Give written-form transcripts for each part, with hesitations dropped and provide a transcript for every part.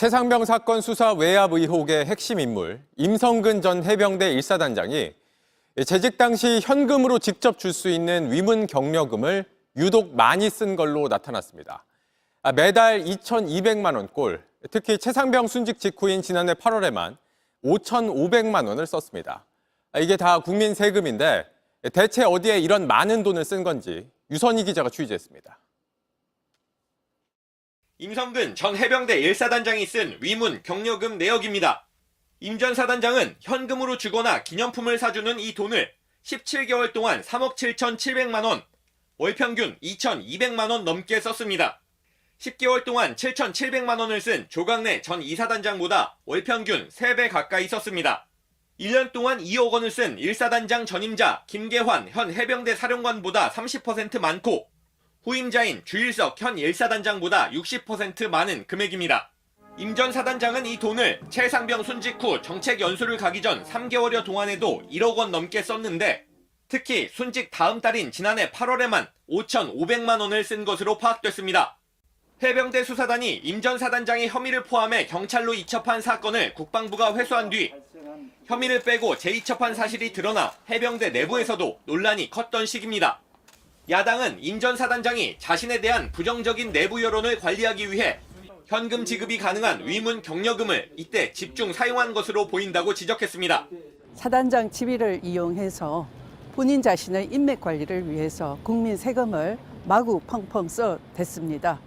최상병 사건 수사 외압 의혹의 핵심 인물 임성근 전 해병대 1사단장이 재직 당시 현금으로 직접 줄 수 있는 위문 격려금을 유독 많이 쓴 걸로 나타났습니다. 매달 2,200만 원꼴, 특히 최상병 순직 직후인 지난해 8월에만 5,500만 원을 썼습니다. 이게 다 국민 세금인데 대체 어디에 이런 많은 돈을 쓴 건지 유선희 기자가 취재했습니다. 임성근 전 해병대 1사단장이 쓴 위문 격려금 내역입니다. 임 전 사단장은 현금으로 주거나 기념품을 사주는 이 돈을 17개월 동안 3억 7,700만 원, 월 평균 2,200만 원 넘게 썼습니다. 10개월 동안 7,700만 원을 쓴 조광래 전 2사단장보다 월 평균 3배 가까이 썼습니다. 1년 동안 2억 원을 쓴 1사단장 전임자 김계환 현 해병대 사령관보다 30% 많고 후임자인 주일석 현 1사단장보다 60% 많은 금액입니다. 임 전 사단장은 이 돈을 최상병 순직 후 정책 연수를 가기 전 3개월여 동안에도 1억 원 넘게 썼는데 특히 순직 다음 달인 지난해 8월에만 5,500만 원을 쓴 것으로 파악됐습니다. 해병대 수사단이 임 전 사단장의 혐의를 포함해 경찰로 이첩한 사건을 국방부가 회수한 뒤 혐의를 빼고 재이첩한 사실이 드러나 해병대 내부에서도 논란이 컸던 시기입니다. 야당은 임 전 사단장이 자신에 대한 부정적인 내부 여론을 관리하기 위해 현금 지급이 가능한 위문 격려금을 이때 집중 사용한 것으로 보인다고 지적했습니다. 사단장 지위를 이용해서 본인 자신의 인맥 관리를 위해서 국민 세금을 마구 펑펑 써댔습니다.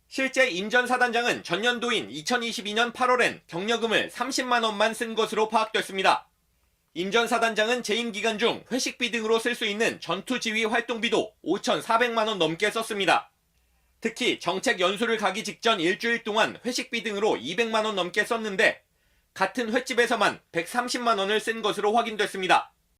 실제 임 전 사단장은 전년도인 2022년 8월엔 격려금을 30만 원만 쓴 것으로 파악됐습니다. 임 전 사단장은 재임 기간 중 회식비 등으로 쓸 수 있는 전투지휘 활동비도 5,400만 원 넘게 썼습니다. 특히 정책 연수를 가기 직전 일주일 동안 회식비 등으로 200만 원 넘게 썼는데 같은 횟집에서만 130만 원을 쓴 것으로 확인됐습니다.